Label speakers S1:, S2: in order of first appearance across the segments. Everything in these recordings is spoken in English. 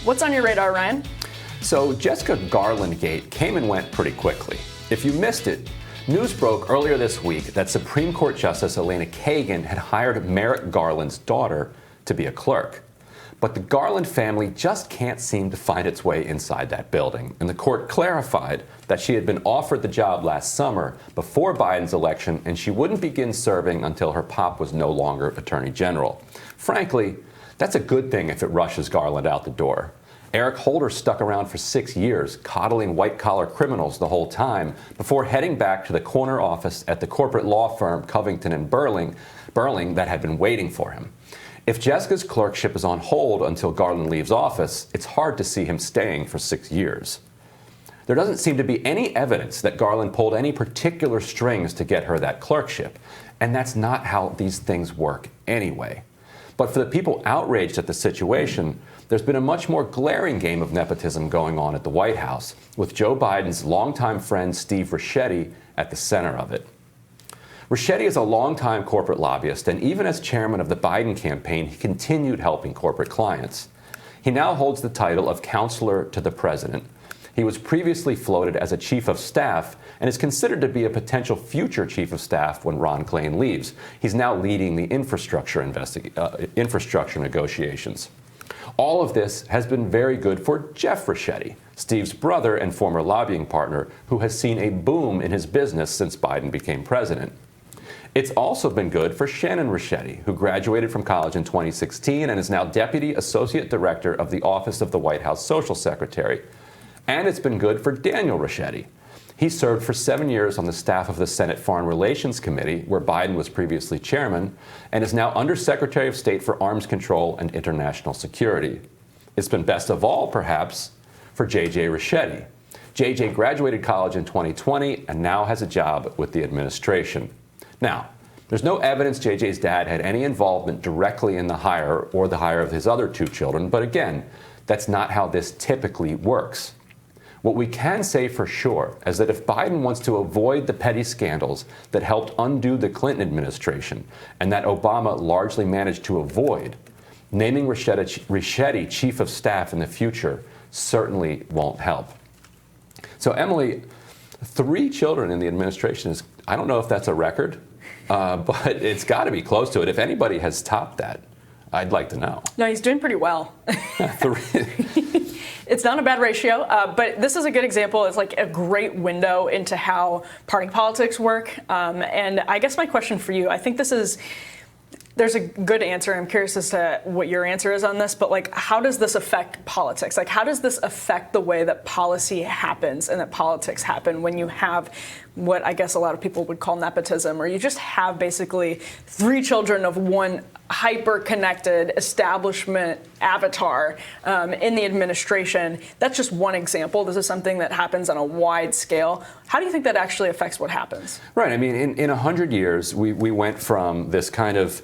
S1: What's on your radar, Ryan?
S2: So Jessica Garland gate came and went pretty quickly. If you missed it, news broke earlier this week that Supreme Court Justice Elena Kagan had hired Merrick Garland's daughter to be a clerk. But the Garland family just can't seem to find its way inside that building. And the court clarified that she had been offered the job last summer before Biden's election, and she wouldn't begin serving until her pop was no longer Attorney General. Frankly, that's a good thing if it rushes Garland out the door. Eric Holder stuck around for 6 years, coddling white-collar criminals the whole time, before heading back to the corner office at the corporate law firm Covington and Burling that had been waiting for him. If Jessica's clerkship is on hold until Garland leaves office, it's hard to see him staying for 6 years. There doesn't seem to be any evidence that Garland pulled any particular strings to get her that clerkship, and that's not how these things work anyway. But for the people outraged at the situation, there's been a much more glaring game of nepotism going on at the White House, with Joe Biden's longtime friend Steve Ricchetti at the center of it. Ricchetti is a longtime corporate lobbyist, and even as chairman of the Biden campaign, he continued helping corporate clients. He now holds the title of counselor to the president. He was previously floated as a chief of staff and is considered to be a potential future chief of staff when Ron Klain leaves. He's now leading the infrastructure negotiations. All of this has been very good for Jeff Ricchetti, Steve's brother and former lobbying partner, who has seen a boom in his business since Biden became president. It's also been good for Shannon Ricchetti, who graduated from college in 2016 and is now Deputy Associate Director of the Office of the White House Social Secretary. And it's been good for Daniel Ricchetti. He served for 7 years on the staff of the Senate Foreign Relations Committee, where Biden was previously chairman, and is now Undersecretary of State for Arms Control and International Security. It's been best of all, perhaps, for J.J. Ricchetti. J.J. graduated college in 2020 and now has a job with the administration. Now, there's no evidence J.J.'s dad had any involvement directly in the hire or the hire of his other 2 children, but again, that's not how this typically works. What we can say for sure is that if Biden wants to avoid the petty scandals that helped undo the Clinton administration and that Obama largely managed to avoid, naming Ricchetti chief of staff in the future certainly won't help. So, Emily, 3 children in the administration is, I don't know if that's a record, but it's got to be close to it. If anybody has topped that, I'd like to know.
S1: No, he's doing pretty well. It's not a bad ratio, but this is a good example. It's like a great window into how party politics work. And I guess my question for you, I think there's a good answer. I'm curious as to what your answer is on this, but like, how does this affect politics? Like, how does this affect the way that policy happens and that politics happen when you have what I guess a lot of people would call nepotism, or you just have basically 3 children of one hyper-connected establishment avatar in the administration? That's just one example. This is something that happens on a wide scale. How do you think that actually affects what happens?
S2: Right. I mean, in 100 years, we went from this kind of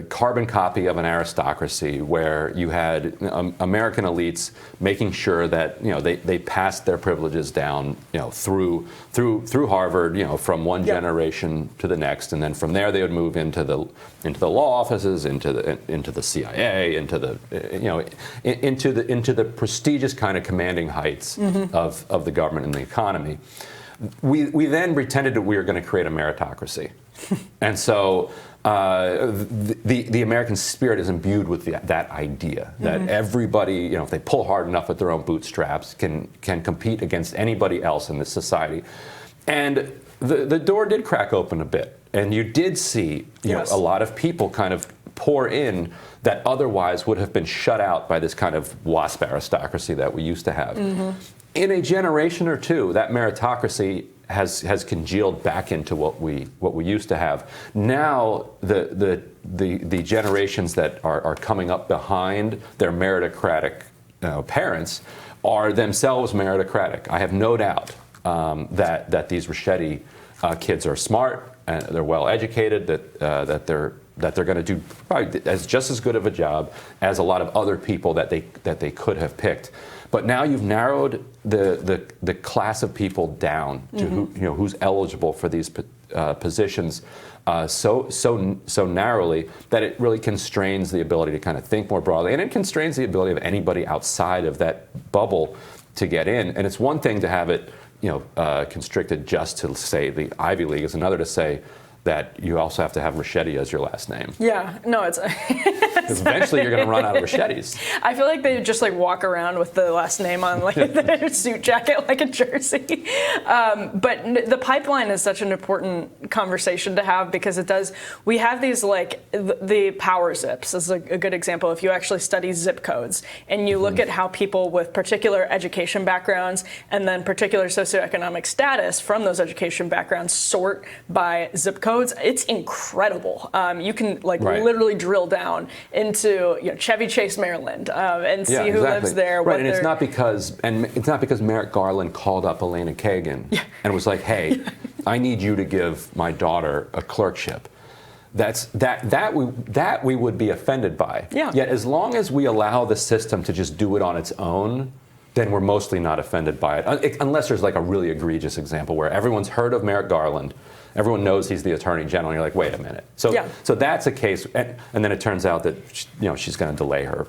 S2: carbon copy of an aristocracy where you had American elites making sure that they passed their privileges down through Harvard from one generation to the next, and then from there they would move into the law offices, into the CIA, into the prestigious kind of commanding heights of the government and the economy. We then pretended that we were going to create a meritocracy, and so. The American spirit is imbued with that idea that everybody, if they pull hard enough at their own bootstraps, can compete against anybody else in this society. And the door did crack open a bit, and you did see a lot of people kind of pour in that otherwise would have been shut out by this kind of WASP aristocracy that we used to have. In a generation or two, that meritocracy has congealed back into what we used to have. Now the generations that are coming up behind their meritocratic parents are themselves meritocratic. I have no doubt that these Ricchetti kids are smart and they're well educated. That they're going to do probably just as good of a job as a lot of other people that they could have picked. But now you've narrowed the class of people down to who's eligible for these positions so narrowly that it really constrains the ability to kind of think more broadly, and it constrains the ability of anybody outside of that bubble to get in. And it's one thing to have it, constricted just to say the Ivy League. It's another to say that you also have to have Ricchetti as your last name.
S1: Yeah, no, it's
S2: because eventually you're going to run out of Ricchettis.
S1: I feel like they just like walk around with the last name on like their suit jacket, like a jersey. But the pipeline is such an important conversation to have because we have these like the power zips is a good example. If you actually study zip codes and you look at how people with particular education backgrounds and then particular socioeconomic status from those education backgrounds sort by zip codes, it's incredible. You can literally drill down into Chevy Chase, Maryland, and see who lives there.
S2: Right, and it's not because Merrick Garland called up Elena Kagan and was like, "Hey, I need you to give my daughter a clerkship." That we would be offended by.
S1: Yeah.
S2: Yet as long as we allow the system to just do it on its own, then we're mostly not offended by it, unless there's like a really egregious example where everyone's heard of Merrick Garland. Everyone knows he's the Attorney General, and you're like, wait a minute. So that's a case, and then it turns out that she's going to delay her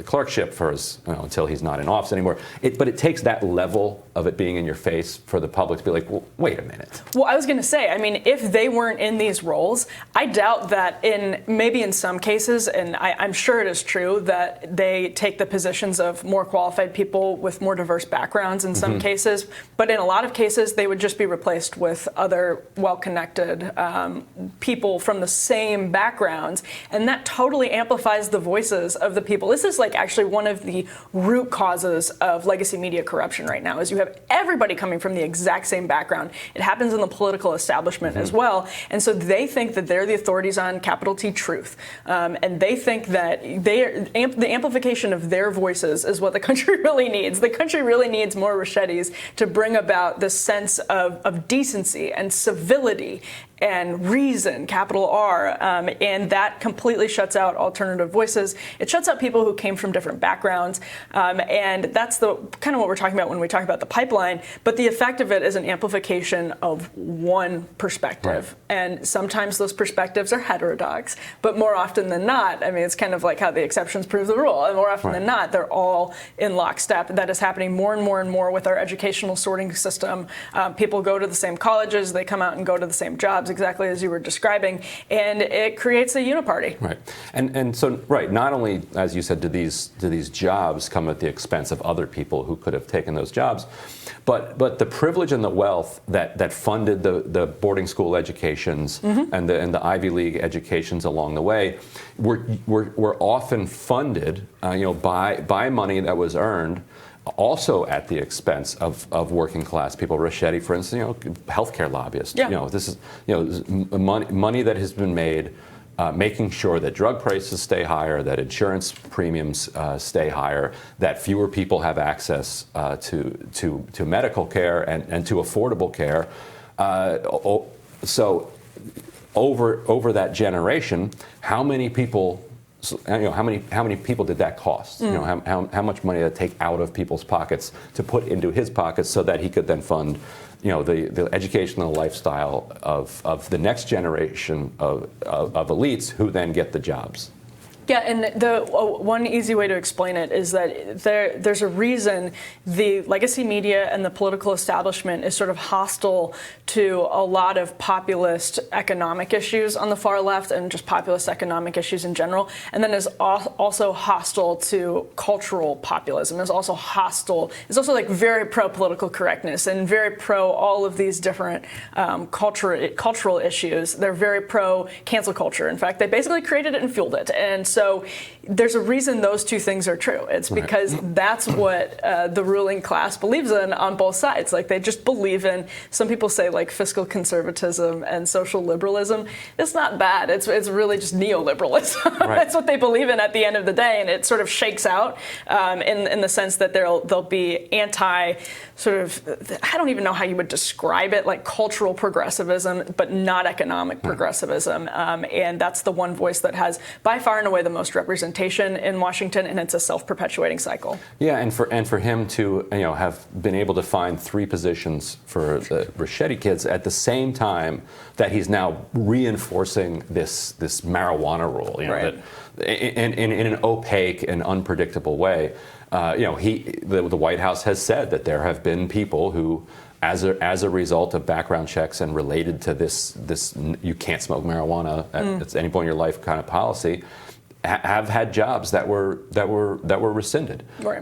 S2: clerkship for until he's not in office anymore. But it takes that level of it being in your face for the public to be like, well, wait a minute.
S1: Well, I was going to say, I mean, if they weren't in these roles, I doubt that maybe in some cases, and I'm sure it is true, that they take the positions of more qualified people with more diverse backgrounds in some cases. But in a lot of cases, they would just be replaced with other well-connected people from the same backgrounds. And that totally amplifies the voices of the people. This is like actually one of the root causes of legacy media corruption right now, is you have everybody coming from the exact same background. It happens in the political establishment as well. And so they think that they're the authorities on capital T truth. And they think that the amplification of their voices is what the country really needs. The country really needs more Richettis to bring about this sense of decency and civility and reason, capital R, and that completely shuts out alternative voices. It shuts out people who came from different backgrounds, and that's the kind of what we're talking about when we talk about the pipeline. But the effect of it is an amplification of one perspective, and sometimes those perspectives are heterodox, but more often than not, I mean, it's kind of like how the exceptions prove the rule, and more often than not, they're all in lockstep. That is happening more and more and more with our educational sorting system. People go to the same colleges, they come out and go to the same jobs, exactly as you were describing, and it creates a uniparty.
S2: Right, and so not only, as you said, do these jobs come at the expense of other people who could have taken those jobs, but the privilege and the wealth that funded the boarding school educations and the Ivy League educations along the way were often funded, by money that was earned also at the expense of working class people. Ricchetti, for instance, healthcare lobbyists. This is money that has been made making sure that drug prices stay higher, that insurance premiums stay higher, that fewer people have access to medical care and to affordable care. So over that generation, how many people? How many people did that cost? How much money did it take out of people's pockets to put into his pockets so that he could then fund, the educational lifestyle of the next generation of elites who then get the jobs?
S1: Yeah, and the one easy way to explain it is that there's a reason the legacy media and the political establishment is sort of hostile to a lot of populist economic issues on the far left and just populist economic issues in general, and then is also hostile to cultural populism. Is also hostile. Is also like very pro political correctness and very pro all of these different cultural issues. They're very pro cancel culture. In fact, they basically created it and fueled it. And so there's a reason those two things are true. It's because that's what the ruling class believes in on both sides. Like they just believe in, some people say like fiscal conservatism and social liberalism. It's not bad. It's really just neoliberalism. That's what they believe in at the end of the day. And it sort of shakes out in the sense that they'll be anti sort of, I don't even know how you would describe it, like cultural progressivism, but not economic progressivism. And that's the one voice that has by far and away enjoy the most representation in Washington, and it's a self-perpetuating cycle.
S2: Yeah, and for him to have been able to find 3 positions for the Ricchetti kids at the same time that he's now reinforcing this marijuana rule,
S1: right.
S2: that in an opaque and unpredictable way. The White House has said that there have been people who, as a result of background checks and related to this you can't smoke marijuana at any point in your life kind of policy, have had jobs that were rescinded.
S1: Right.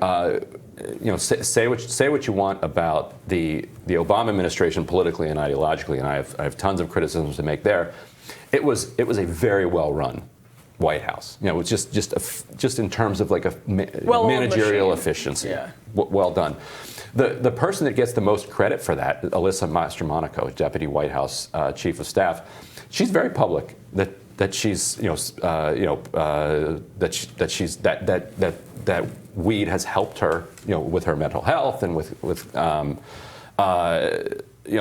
S2: Say what you want about the Obama administration politically and ideologically, and I have tons of criticisms to make there. It was a very well run White House. It was just in terms of like a managerial efficiency.
S1: Yeah.
S2: Well done. The person that gets the most credit for that, Alyssa Mastromonaco, Deputy White House Chief of Staff, she's very public that she's that weed has helped her with her mental health and with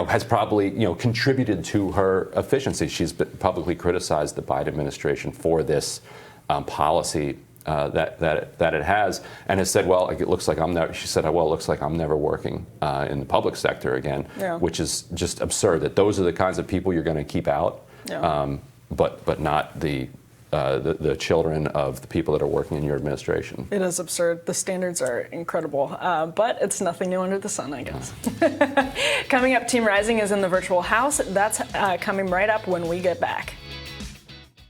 S2: has probably contributed to her efficiency. She's publicly criticized the Biden administration for this policy that it has, and has said, well, it looks like I'm never. She said, well, it looks like I'm never working in the public sector again, which is just absurd. That those are the kinds of people you're going to keep out, but not the children of the people that are working in your administration.
S1: It is absurd. The standards are incredible, but it's nothing new under the sun, I guess. Coming up, Team Rising is in the virtual house. That's coming right up when we get back.